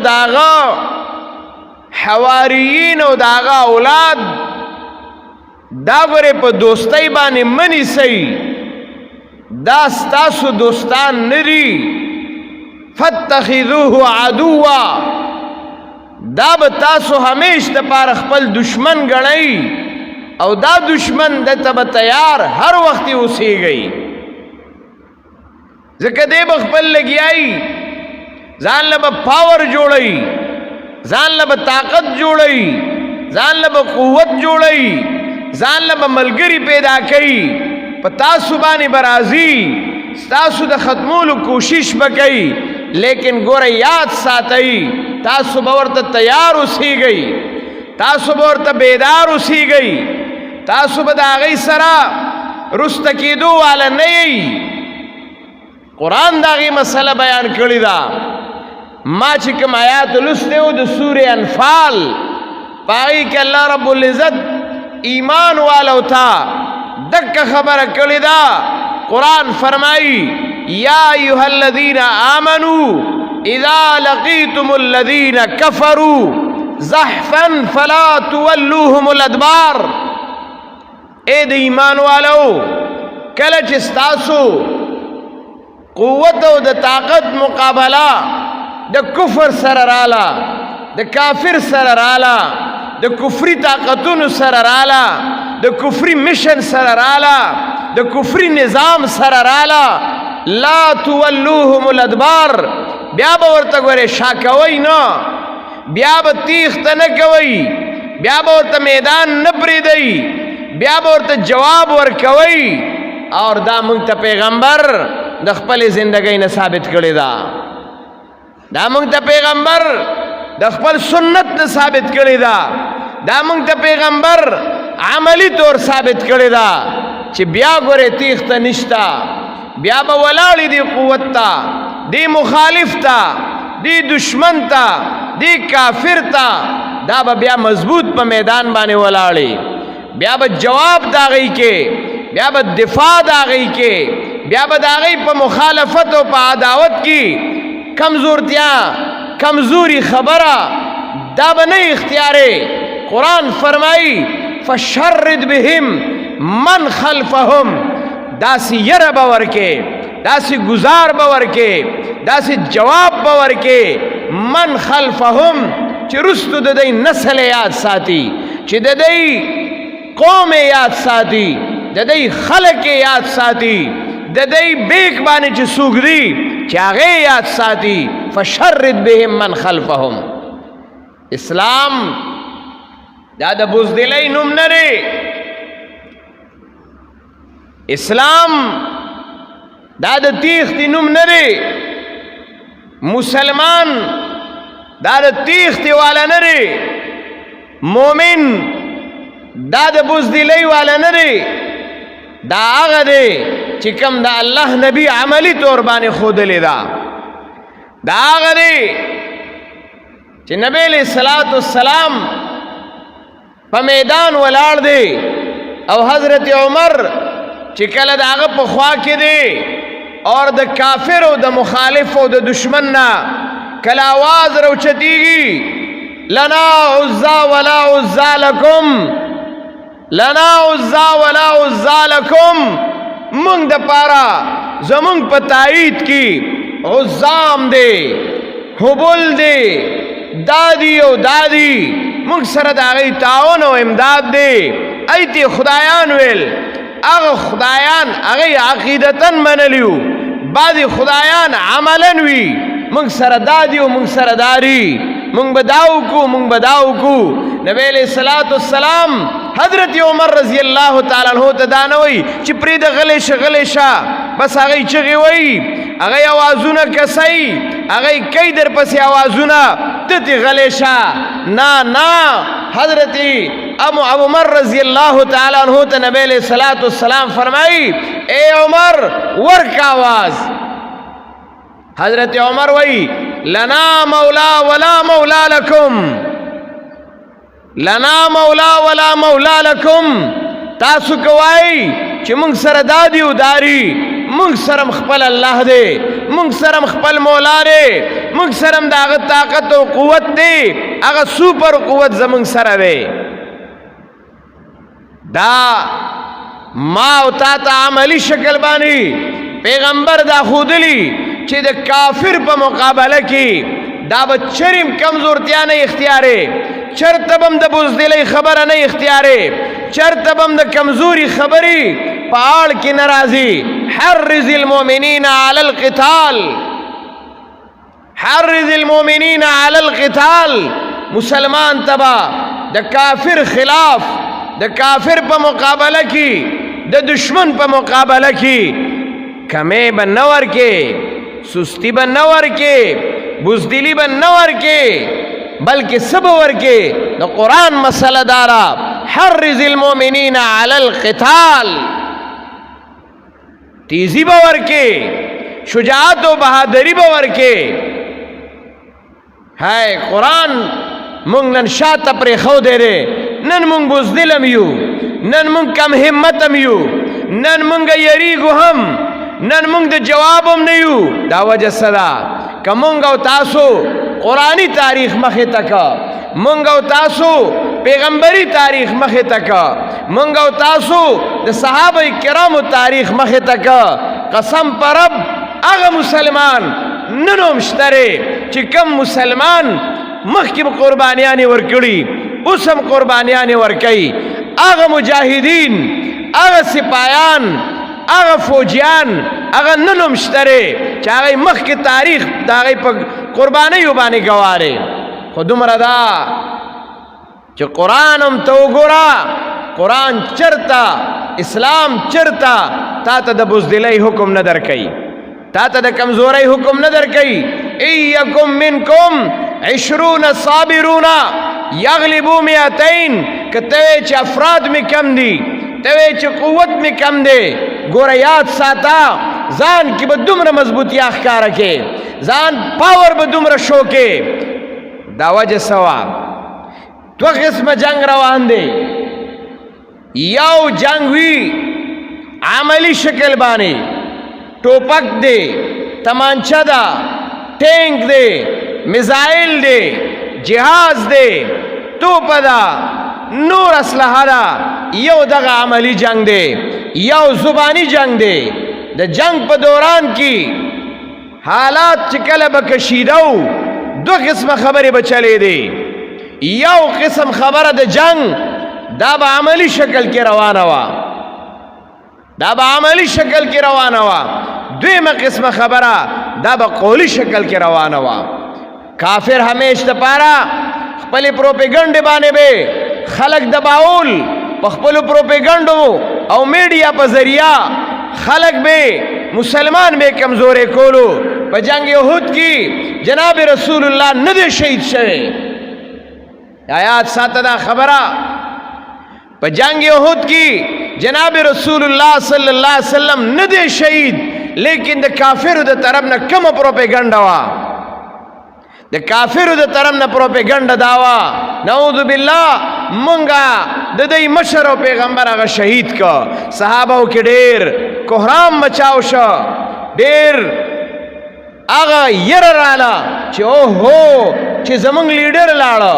داغا حواریین او داغا اولاد دا غره په دوستۍ باندې منی سي دا ستاسو دوستان ندي فاتخذوه عدوا دا به تاسو همیش د پاره خپل دشمن ګڼئ او دا دشمن دته به تیار هر وخت اوسیږي ځکه دی به خپل لګیایي ځان له به پاور جوړئ ځان له به طاقت جوړئ ځان له به قوت جوړئ ځان له به ملګري پیدا کوي په تاسو باندې به راځي ستاسو د ختمولو کوشش به کوي لیکن ګوره یاد ساتئ تاسو به ورته تیار اوسیږئ تاسو به ورته بیدار اوسیږئ تاسو به د هغې سره رسته کېدو واله نه یئ قرآن د هغې مسله بیان کړې ده ما چې کوم آیات لوستی و د سورې انفال په هغې کې الله رب العزت ایمان والو ته دکه خبره کړې ده قرآن فرمایي یا ایها الذین آمنوا اذا لقیتم الذین کفروا زحفا فلا تولوهم الادبار اے د ایمان والو کله چې ستاسو قوت او د طاقت مقابله د کفر سره رااله د کافر سره رااله د کفري طاقتونو سره رااله د کفري مشن سره رااله د کفري نظام سره رااله لا تولوهم الادبار بیا به ورته ګورې شا کوئ نه بیا به تیښته نه کوئ بیا به ورته میدان نه پرېږدئ بیا به ورته جواب ورکوئ اور دا موږ ته پیغمبر د خپلې زندګۍ نه ثابت کړې ده دا موږ ته پیغمبر د خپل سنت نه ثابت کړې ده دا موږ ته پیغمبر عملی طور ثابت کړې ده چې بیا ګورې تیښته نشته بیا به ولاړې دی قوت ته دی مخالف ته دی دشمن ته دی کافر ته دا به بیا مضبوط په میدان باندې ولاړې بیا به جواب د هغې کې بیا به دفاع د هغې کې بیا به د هغې په مخالفت او په عداوت کې کمزورتیا کمزوری خبره دا به نه اختیارې قرآن فرمایي فشرد بهم من خلفهم داسې یره به ورکې داسې گزار به ورکې داسې جواب به ورکې من خلفهم چې رستو د دوی نسل یاد ساتي چې د دوی قوم یاد ساتي د دوی خلق یاد ساتي د دوی بیک باندې چې څوک دي چې هغې یاد ساتي فشرد بهم من خلفهم اسلام دا د بزدلۍ نوم نه دی اسلام دا د تیښتې نوم نه دی مسلمان دا د تیښتې والا نه دی مومن دا د بزدلۍ والا نه دی دا هغه دی چې کوم د الله نبی عملی طور باندې ښودلې ده دا هغه دی چې نبی علیہ الصلوۃ والسلام په میدان ولاړ دی او حضرت عمر چې کله د هغه په خوا کې دی اور د کافر او د مخالف او د دشمن نه کله آواز راوچتېږي لنا عزا ولا عزا لکم لنا عزا ولا عزا لکم مونږ د پاره زمونږ په تایید کې عزام دی حبل دی دادی او دادی مونږ سره د هغې تعاون او امداد دی ایتی خدایان ویل هغه خدایان هغې عقیدتاً منلیو بعضې خدایان عملاً وي مونږ سره دا دي او مونږ سره دا دي مونږ به دا وکړو مونږ به دا وکړو نبی علیہ الصلوۃ والسلام حضرت عمر رضی الله تعالی عنہ ته دا نه وایي چې پرېږده غلی شه غلی شه بس هغې چغې وایي هغې اوازونه کسئ هغې کوي در پسې اوازونه ته ترې غلی شه نه نه حضرت ابو عمر رضی اللہ تعالی عنہ ته نبی علیہ الصلوۃ والسلام فرمائی اے عمر ورک آواز حضرت عمر وی لنا مولا ولا مولا لکم لنا مولا ولا مولا لکم تاسو کوای چې موږ سره دادی او داری مونږ سره خپل الله دی، مونږ سره خپل مولا دی، مونږ سره د هغه طاقت او قوت دی، هغه سوپر قوت زمونږ سره دی. دا ما او تا ته عملی شکل باندې پیغمبر دا ښودلي چې د کافر په مقابله کې دا به چریم کمزورتیا نه اختیارې، چرته به هم د بزدلۍ خبره نه اختیارې، چرته به هم د کمزوري خبرې په آړ کې نه راځي. حرز المؤمنین علی القتال، حرز المؤمنین علی القتال. مسلمان تبا د کافر خلاف، د کافر په مقابله کې، د دشمن په مقابله کې کمې به نه ورکې، سستی به نه ورکې، بزدلی به نه ورکې، بلکې څه به ورکې؟ د قرآن مسله دارا حرز المؤمنین علی القتال، تیزی به ورکې، شجاعت و بہادری به ورکې. هاي قرآن مونږ نن شاته پرېښودی دی، نن مونږ بزدلم یو، نن مونږ کم همتم یو، نن مونږ یریږو هم، نن مونږ د جواب هم نه یو. دا وجه څه ده؟ که مونږ او تاسو قرآنی تاریخ مخې ته که، مونږ او تاسو پیغمبری تاریخ مخې ته که، مونږ او تاسو د صحابه کرامو تاریخ مخې ته که، قسم پر رب هغه مسلمان نن هم شته دی چې کم مسلمان مخکې به قربانیانې ورکړي، اوس هم قربانیانې ورکوي. هغه مجاهدین، هغه سپایان، هغه فوجیان، هغه نن هم شته دی چې هغه مخکې تاریخ د هغې په قربانیو باندې ګواه دی. خو دومره ده چې قرآن هم ته وګوره، قرآن چرته، اسلام چرته تا ته د بزدلۍ حکم نه درکوي، تا ته د کمزورۍ حکم نه درکوي. ان یکم منکم 20 صابرون یغلبوا 200. که ته وایې چې افراد مې کم دي، ته وایې چې قوت مې کم دی، ګوره یاد ساته ځان کې به دومره مضبوطیا ښکاره کې، ځان پاور به دومره شو کې. دا وجه څه وه؟ دوه قسمه جنگ روان دی. یو جنگ وي عملی شکل باندې، ټوپک دی، تمانچه ده، ټینک دی، میزایل دی، جهاز دی، توپ ده، نور اسلحه ده. یو دغه عملی جنگ دی. یو زبانی جنگ دی. د جنگ په دوران کې حالات چې کله به کشیده و، دو قسمه خبرې به چلې دی. یو قسم خبره د جنگ دا به عملی شکل کې روانه وه، دا به عملی شکل کې روانه وه. دویمه قسمه خبره دا به قولی شکل کې روانه وه. کافر همیش دپاره خپلې پروپیګنډې باندې به خلق دباول، په خپلو پروپیګنډو او میډیا په ذریعه خلق به مسلمان به کمزورې کولو. په جنگ احد کې جناب رسول الله نه دی شهید شوی. آیات ساته دا خبره، په جنگ احد کې جناب رسول الله صلی الله علیه وسلم نه دی شهید، لیکن د کافرو د طرف نه کومه پروپیګنډه وه، د کافرو د طرف نه پروپیګنډه دا وه، نعوذ بالله مونږه د دې مشر او پیغمبر هغه شهید که. صحابهو کې ډېر کوهرام مچاو شو، ډېر هغه یره راله چې اوهو چې زمونږ لیډر لاړه،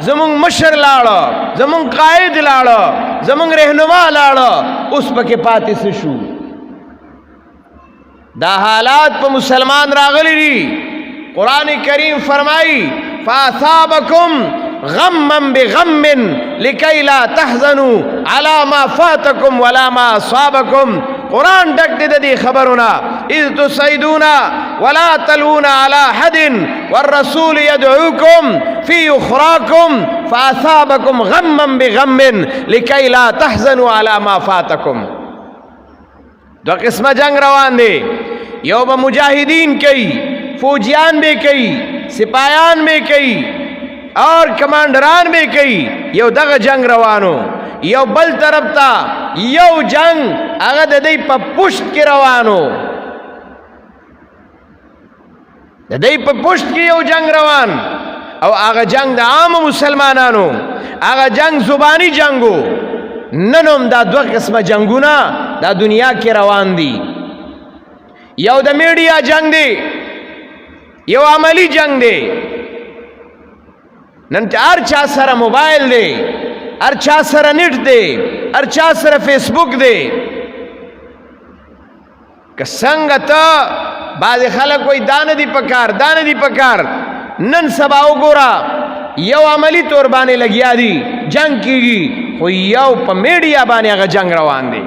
زمونږ مشر لاړه، زمونږ قائد لاړه، زمونږ رهنما لاړه، اوس پکې پاتې څه شو؟ دا حالات په مسلمان راغلی دي. قرآن کریم فرمائی فاصابکم غما بغم لکی لا تحزنوا على ما فاتکم ولا ما اصابکم. قرآن ڈک دے دی خبرنا اذ تسعدون ولا تلون على حد والرسول يدعوكم في اخراكم فاصابكم غما بغم لکی لا تحزنوا على ما فاتکم. دو قسم جنگ روان دے. یو با مجاہدین کئی، فوجیان بھی کئی، سپایان بھی کئی اور کمانڈران بھی کئی. یو دغه جنگ روانو. یو بل طرف تا یو جنگ هغه د دې په پشت کې روانو، د دې په پشت کې یو جنگ روان، او هغه جنگ د عام مسلمانانو، هغه جنگ زبانی جنگو. نن هم دا دوه قسمه جنگونه دا دنیا کې روان دي. یو د میډیا جنگ دی، یو عملی جنگ دی. نن هر چا سره موبایل دی، هر چا سره نیټ دی، هر چا سره فیسبوک دی. که څنګه ته بعضې خلک وایي دا نه دي پکار، دا نه دي پکار، نن سبا وګوره یو عملی طور باندې لګیا دي، جنگ کیږي، خو یو په میډیا باندې هغه جنگ روان دی.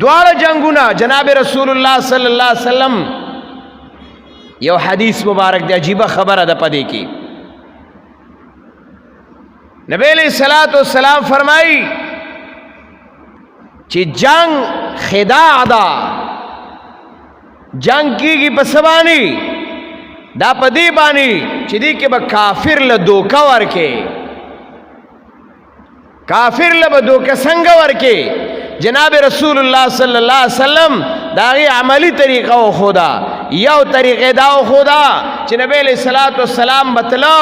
دواړه جنگونه جناب رسول الله صلی الله علیه وسلم یو حدیث مبارک دی، عجیبه خبره ده پدې کې. نبی علیہ الصلوۃ والسلام فرمائی چې جنگ خداع ده، جنگ کیږي په څه باندې؟ دا په دې باندې چې دې کې به کافر له دوکه ورکې. کافر له به دوکه څنګه ورکې؟ جناب رسول الله صلی الله علیه وسلم دا غي عملی طریقه وښوده. یو طریقه دا وښوده چې نبی علیہ الصلوۃ والسلام بتلا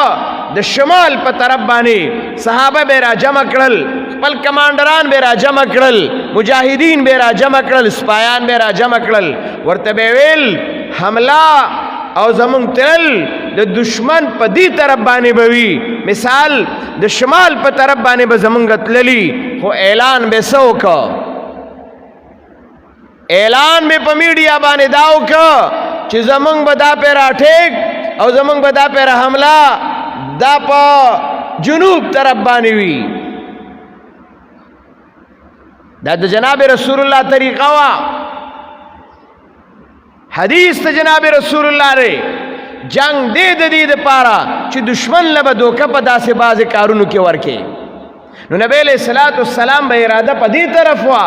د شمال په طرف باندې صحابه به را جمع کړل، خپل کمانډران به را جمع کړل، مجاهدین به را جمع کړل، سپایان به را جمع کړل. ورته به ویل حمله او زمونږ تل د دشمن په دې طرف باندې به وي، مثال د شمال په طرف باندې به زمونږ تللی، خو اعلان به څه وکړه؟ اعلان به په میډیا باندې دا وکړه چې زمونږ به دا پې راټیک او زمونږ به دا پې حمله دا په جنوب طرف باندې وي. دا د جناب رسول الله طریقه وا. حدیث ته جناب رسول الله ری جنگ دې د دې دپاره چې دشمن له به دوکه په داسې بعضې کارونو کې ورکې. نو نبی علیہ الصلوۃ والسلام به اراده په دې طرف وا،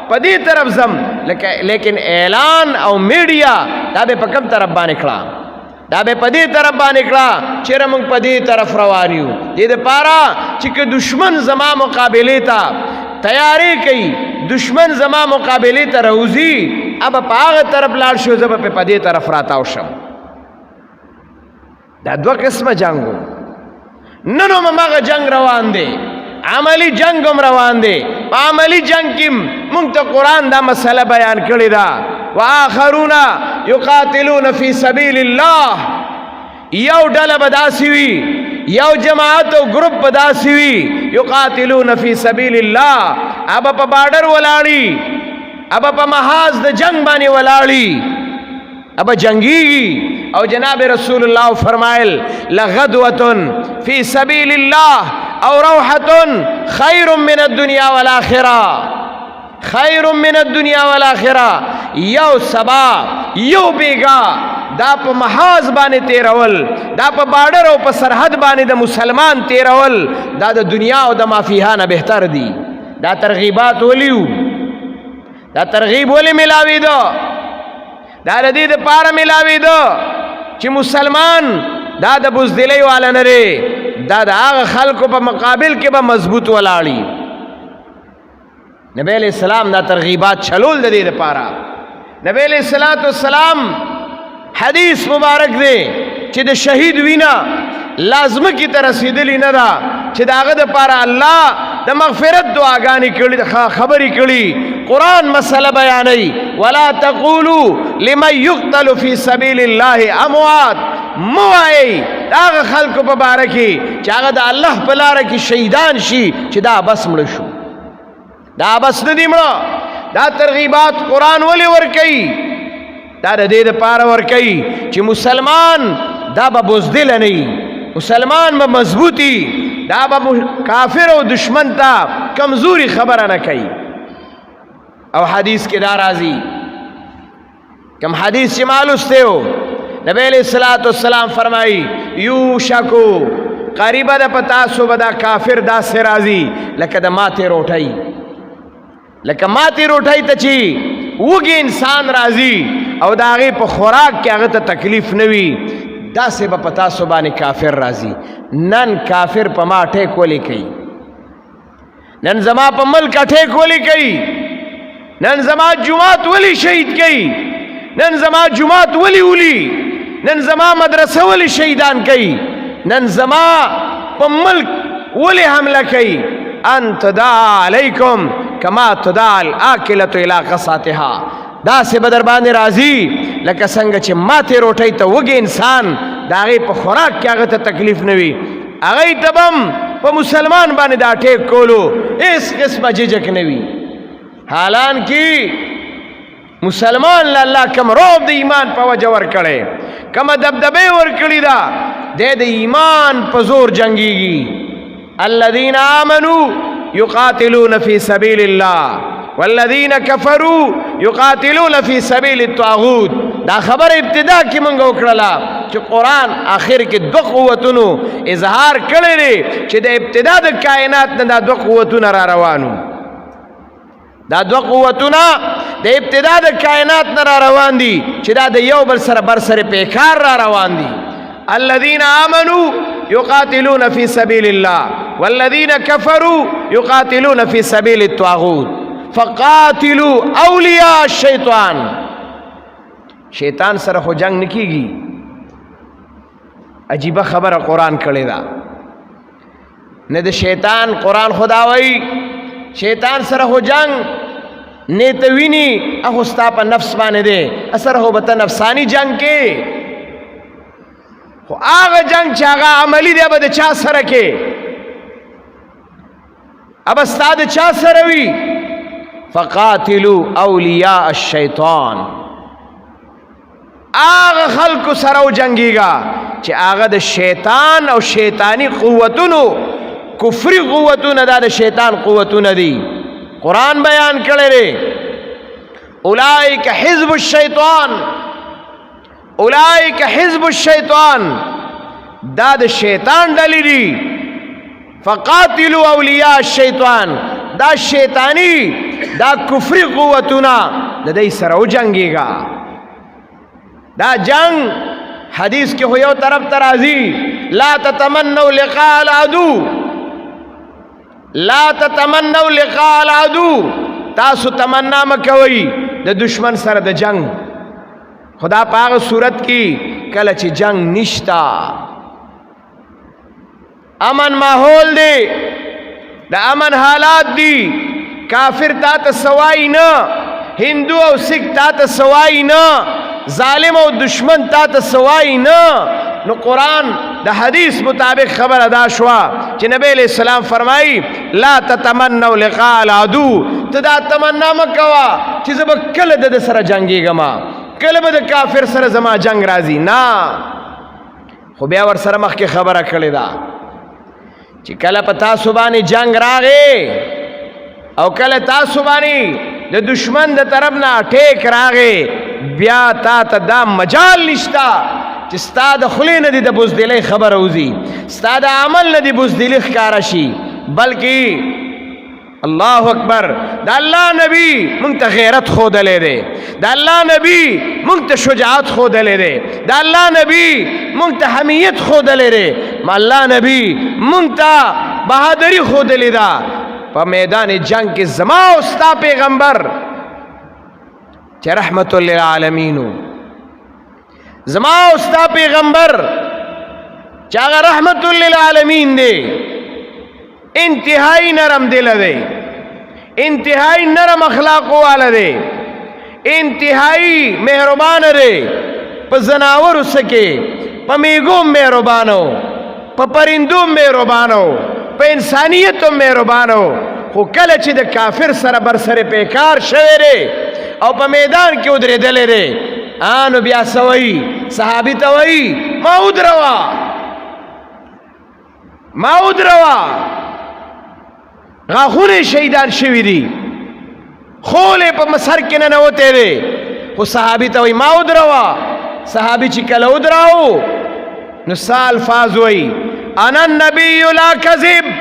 په دې طرف زم، لیکن اعلان او میډیا دا به په کوم طرف باندې کړه؟ دا به په دې طرف باندې کړه چې موږ په دې طرف روان یو. دې دپاره چې که دشمن زما مقابلې ته تیاری کوي، دشمن زما مقابلې ته راوځي، اب په هغه طرف لاړ شو، زه به په دې طرف راتاو شم. دا دوه قسمه جنګ و. نن هم هماغه جنگ روان دی، عملی جنگ هم روان دی. په عملی جنگ کې موږ ته قرآن دا مسله بیان کړې ده، وآخرون یقاتلون فی سبیل الله. یو ډله به داسې وي، یو جماعت او گروپ به داسې وي، یقاتلون فی سبیل الله، اب په بارډر ولاړي، اب په محاذ د جنگ باندې ولاړي، اب جنگیږي. او جناب رسول الله فرمایل لغدوة فی سبیل الله او روحة خیر من الدنیا والآخرة، خیر من الدنیا والآخرة. یو سبا یو بیگا دا په محاذ باندې تیرول، دا په بارډر او په سرحد باندې د مسلمان تیرول، دا د دنیا او د مافیها نه بهتر دي. دا ترغیبات ولیو، دا ترغیب ولی ملاوی دو، دا د دې دپاره ملاوی دو چې مسلمان دا د بزدلی والا نه دی، دا د هغه خلکو په مقابل کې به مضبوط ولاړي. نبی علیہ السلام دا ترغیبات چلول د دې دپاره. نبی علیہ الصلوۃ والسلام حدیث مبارک دی چې د شهید وینا لازمه کی ته رسیدلی نه ده، چې د هغه دپاره الله د مغفرت دعاګانې کړي، خبرې کړي. قرآن مسئلہ بیانوي ولا تقولوا لمن يقتل في سبيل الله اموات. مو وایئ د هغه خلکو په باره کې چې هغه د الله په لاره کې شهیدان شي چې دا بس مړه شو، دا بس نه دي مړه. دا ترغیبات قرآن ولې ورکوي؟ دا د دې دپاره ورکوي چې مسلمان دا به بزدله نه وي، مسلمان به مضبوطي، دا به کافر او دشمن ته کمزوري خبره نه کوي. او حدیث کې دا راځي، کم حدیث چې معلوسته ہو، نبی علیہ الصلوۃ والسلام فرمائی یوشکو قریبه د پتا سو بدا کافر دا سے راضی لکه د ماته روټی، لکه ماته روټی ته چی وګي انسان راضی او دا غي په خوراک کې هغه ته تکلیف نوي، دا سے په پتا سو باندې کافر راضی. نن کافر په ما ټیک ولي کوي، نن زما په ملک ټیک ولي کوي، نن زما جمعات ولی شهید کوي، نن زما جمعات ولی نن زما مدرسه ولی شهیدان کوي، نن زما په ملک ولی حمله کوي. ان تدعى علیکم کما تدعى الاکلة الى قصاتها. داسې به در باندې راځي لکه څنګه چې ماتې روټۍ ته وږی انسان د هغې په خوراک کې هغه ته تکلیف نه وي هغې ته به هم په مسلمان باندې دا ټیک کولو هېڅ قسمه ججک نه وي حالانکې مسلمان له الله کم روب د ایمان په وجه ورکړی کومه دبدبې ورکړې ده دی د ایمان په زور جنګېږي الذين آمنوا يقاتلون في سبيل الله والذين كفروا يقاتلون في سبيل الطاغوت دا خبر ابتدا کې مونږ وکړله چې قرآن آخر کې دوه قوتونو اظهار کړی دی چې د ابتدا د کائنات نه دا دوه قوتونه را روانو دا دوه قوتونه د ابتدا د کائنات نه را روان دي چې دا د یو بل سره برسر پیکار را روان دي الذين آمنوا يقاتلون في سبيل الله والذين كفروا يقاتلون في سبيل الطاغوت فقاتلوا اولیاء الشیطان شیطان سره خو جنگ نکیږي عجیبه خبره قرآن کړې ده نه د شیطان قرآن خدا وایي شیطان سره خو جنگ نه ته ویني هغه ستا په نفس باندې دی اثر هو به ته نفسانی جنگ کې خو هغه جنگ چې هغه عملی دی به د چا سره کې اب ستا د چا سره وي فقاتلوا اولیاء الشیطان هغه خلکو سره وجنګېږه چې هغه د شیطان او شیطانی قوتونو کفري قوتونه دا د شیطان قوتونه دي قرآن بیان کړی دی اولئک حزب الشیطان اولئک حزب الشیطان دا د شیطان ډلې دي فقاتلوا اولیاء الشیطان دا شیطانی دا کفری قوتونه د دې سره وجنګېږه دا جنگ حدیث کې خو یو طرف ته راځي لا تتمنوا لقاء العدو لا تتمنوا لقاء العدو تاسو تمنا مکوئ د دشمن سره د جنگ خدا په هغه صورت کې کله چې جنگ نشتا امن ماحول دی د امن حالات دی کافر تا ته سوای نه هندو او سکھ تا ته سوای نه ظالم او دشمن تا ته سوای نه نو قرآن د حدیث مطابق خبر ادا شوا چې نبی علیہ السلام فرمائی لا تتمنوا لقاء العدو ته دا تمنا مکوا چې زه به کله د سره جنګېږم کله به د کافر سره زما جنگ راځي نه خو بیا ور سره مخکې خبره کړې ده چې کله په تاسو باندې جنگ راغی او کله تاسو باندې د دشمن د طرف نه ټیک راغی بیا تا ته دا مجال نشتا چې ستا د خولې نه دې د بزدلۍ خبره وځي ستا د عمل نه دې بزدلي ښکاره شي بلکې الله اکبر دا الله نبی مونږ ته غیرت ښودلی دی دا الله نبی مونږ ته شجاعت ښودلی دی دا الله نبی مونږ ته حمیت ښودلی دی الله نبی مونږ ته بهادري ښودلې ده په میدان جنگ کې زما او ستا پیغمبر چې رحمت للعالمینو زما او ستا پیغمبر چې هغه رحمت للعالمین دی انتہائی نرم دل دی انتہائی نرم اخلاق والا دی انتہائی مہربان دی پا زناور سکے پا میگوم مہربانو پا پرندوم مہربانو پا انسانیتم مہربانو خو کله چې د کافر سره برسر پیکار شوی دی او په میدان کې ودرېدلی دی نو بیا سوئی صحابی ته وایي ما ودروا غاخونه شهیدان شوی دي خولې په مسر کې ننوتی دی خو صحابي ته وایي ما ودروا صحابي چې کله ودراو نو سا الفاظ وایي انا النبی لا کذب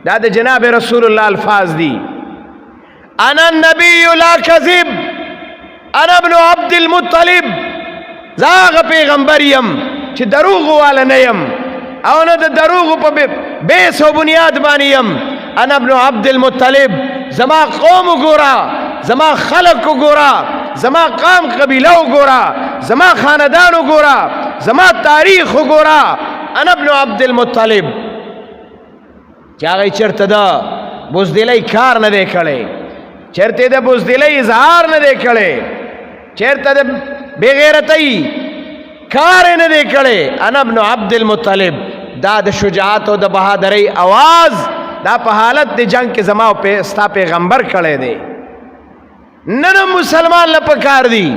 دا د جناب رسول الله الفاظ دي انا النبی لا کذب انا ابن عبد المطلب زاغ پیغمبر یم چې دروغ والا نه یم او نه د دروغ په بیس او بنیاد باندې یم انا ابن عبد المطلب زما قوم وګورا زما خلق وګورا زما قام قبیله وګورا زما خاندان وګورا زما تاریخ وګورا انا ابن عبد المطلب چې هغه چرته دا بوزدلی کار نه دی کړی چرته د بزدلۍ اظهار نه دی کړی، چرته د بېغیرتۍ کار نه دی کړی. انا ابن عبد المطلب، دا د شجاعت او د بهادرۍ आवाज دا په حالت د جنگ کې زما او ستا پیغمبر کړی دی. نن مسلمان له پکار دی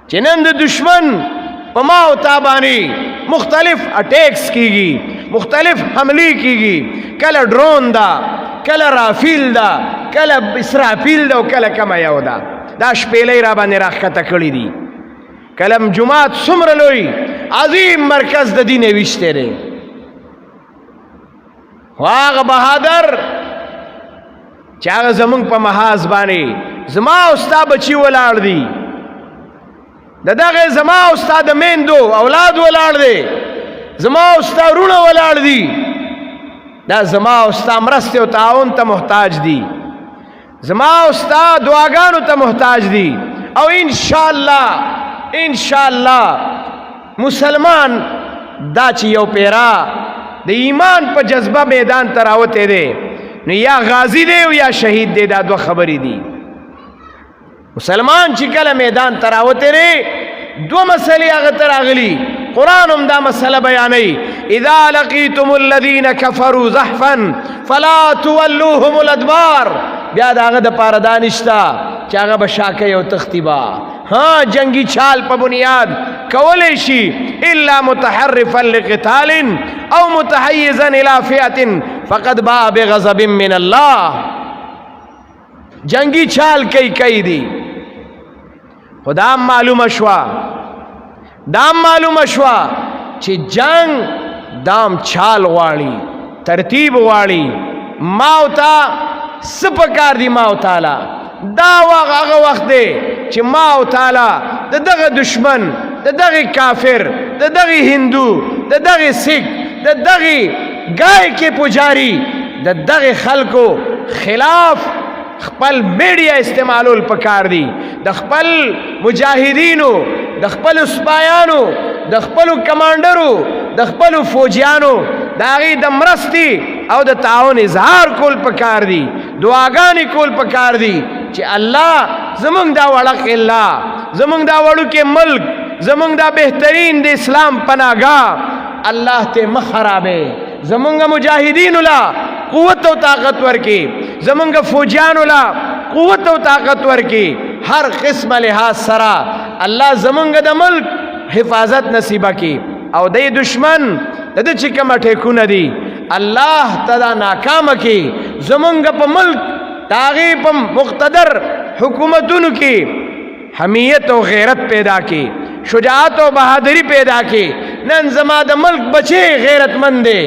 چې نن د دشمن په ما او تا باندې مختلف اٹیکس کیږي، مختلف حملې کیږي، کله ډرون دا، کله رافیل دا، کله اسرافیل دا، او کله کمه یو دا. دا شپېلۍ را باندې راښکته کړي دي. کلم جماعت څومره لوی عظیم مرکز د دین ویشته دی، خو هغه بهادر چې هغه زمونږ په محاذ باندې زما او ستا بچي ولاړ دي، د دغه زما او ستا د میندو اولاد ولاړ دی، زما او ستا وروڼه ولاړ دي، دا زما او ستا مرستې او تعاون ته محتاج دي، زما او ستا دعاګانو ته محتاج دي. او انشاءالله مسلمان دا چې یو پیرا د ایمان په جذبه میدان ته راوتی دی نو یا غازی دی او یا شهید دی، دا دوه خبرې دي. مسلمان چې کله میدان ته راوتی دی دوه مسلې هغه ته راغلي، قرآن هم دا مسله بیانوي. اذا لقیتم الذین کفروا زحفا فلا تولوهم الادبار. بیا د هغه دپاره دا نشته چې هغه به شاکۍ او تختی به ها جنگی چال په بنیاد کولی شي، الا متحرفا لقتال او متحیزا الى فئة فقد باء بغضب من الله. جنگی چال کوي دی. خدا معلومه شوا چې جنگ دام چال غواړي، ترتیب غواړي. ما او تا څه پکار دي؟ ما او تعالی دا هغه وخت دی چې ما او تعالی د دغه دشمن، د دغه کافر، د دغه هندو، د دغه سکھ، د دغه گائے کې پجاری، د دغه خلکو خلاف خپل میډیا استعمالول پکار دي. د خپل مجاهدینو، د خپل سپایانو، د خپل کمانډرو، د خپل فوجیانو د هغې د مرستې او د تعاون اظهار کول پکار دي، دعاګانې کول پکار دي چې الله زمونږ دا وړک الله، زمونږ دا وړوکی ملک، زمونږ دا بهترین د اسلام پناهګاه الله ته مه خرابې. زمونږ مجاهدینو لا قوت او طاقت ورکي، زمونږ فوجیانو لا قوت او طاقت ورکي. هر قسم لحاظ سره الله زمونږ د ملک حفاظت نصیبه کی، او د دشمن د چې کومه ټیکونه دي الله تعالی ناکامه کی. زمونږ په ملک تاغی په مقتدر حکومتونو کی حمیت و غیرت پیدا کی، شجاعت و بہادری پیدا کی. نن زما د ملک بچے غیرت مند دے،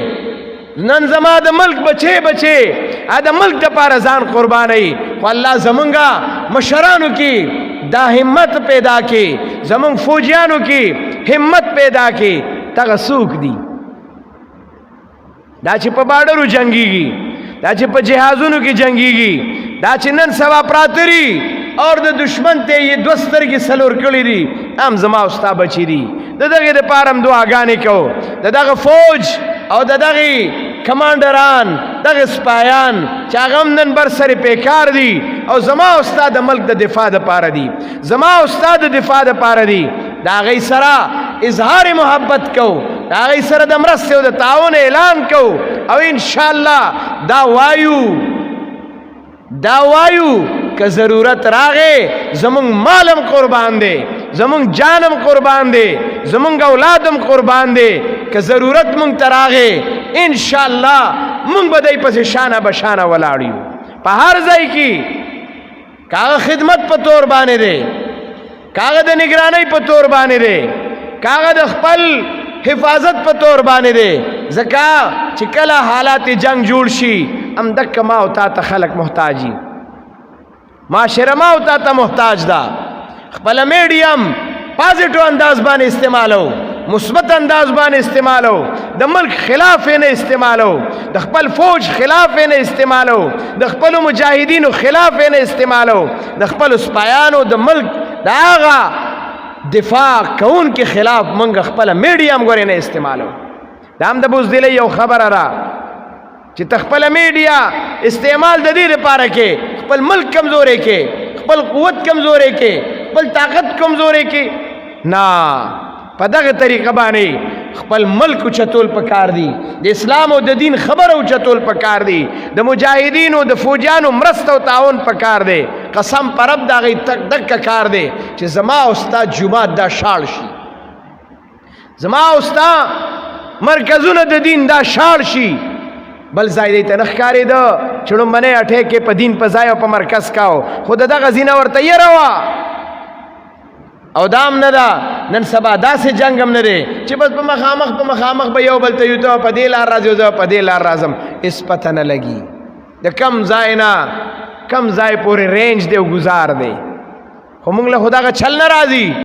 نن زما د ملک بچے دا ملک د پاره ځان قرباني. خو الله زمونږه مشرانو کی دا همت پیدا کی، زمونږ فوجیانو کی همت پیدا کی. تغه څوک دي دا چې په باډرو جنگيږي، دا چې په جهازونو کې جنگيږي، دا چې نن سبا پراتري اور د دشمن ته یې دوه سترګې سلور کړي دي، هم زما او ستا بچي دي. د دغې دپاره هم دعاګانې کوو، د دغه فوج او د دغې کمانډران، دغه سپایان چې هغه هم نن بر سرې پیکار دي او زما او ستا د ملک د دفاع دپاره دي، زما او ستا د دفاع دپاره دي. د هغې سره اظهار محبت کوو، د هغې سره د مرستې او د تعاون اعلان کوو، او انشاءالله دا وایو که ضرورت راغې زمونږ مالم قربان دی، زمونږ جانم قربان دی، زمونږ اولادم قربان دی. که ضرورت مونږ ته راغې انشاءالله مونږ به دی پسې شانه بشانه ولاړ یو په هر ځای کې. که هغه خدمت په طور باندې دی، که هغه د نگرانۍ په طور باندې دی، که هغه د خپل حفاظت په طور باندې دی. ځکه چې کله حالات جنگ جوړ شي هم دکه ما او تا ته خلک محتاجي، معاشره ما او تا ته محتاج ده. خپل میډیم پازیټو انداز باندې استعمالو، مثبت انداز باندې استعمالو، د ملک خلاف نه استعمالو، د خپل فوج خلاف نه استعمالو، د خپل مجاهدینو خلاف نه استعمالو، د خپل سپایانو د ملک د هغه دفاع کون کې خلاف منګ خپل میډیم غوړې نه استعمالو. دا هم د بوزدلۍ یو خبره را چې تخپل میډیا استعمال د دې لپاره کې خپل ملک کمزورې کې، خپل قوت کمزورې کې، خپل طاقت کمزورې کې نه، په دغه طریقه باندې خپل ملک چتول پکار دی، د اسلام او د دین خبر او چتول پکار دی، د مجاهدینو د فوجانو مرسته او تعاون پکار دی. قسم پر رب دا غي تک دک کار دی چې زما او ستا جمعه دا شاړ شي، زما او ستا مرکزونه د دین دا شاړ شي. بل ځای دی ته نخکاری ده چې لومبنی اټیک کې په دین په ځای او په مرکز کاو، خو د دغه زینه ورته یره وه او دام نه ده. نن سبا داسې جنګ هم نه دی چې بس په مخامخ به یو بل ته یو ته په دې لار راځي او زه په دې لار راځم، هېڅ پته نه لګي د کم ځای نه کم ځای پورې رینج دی او ګزار دی. خو موږ له خو دغه چل نه راځي.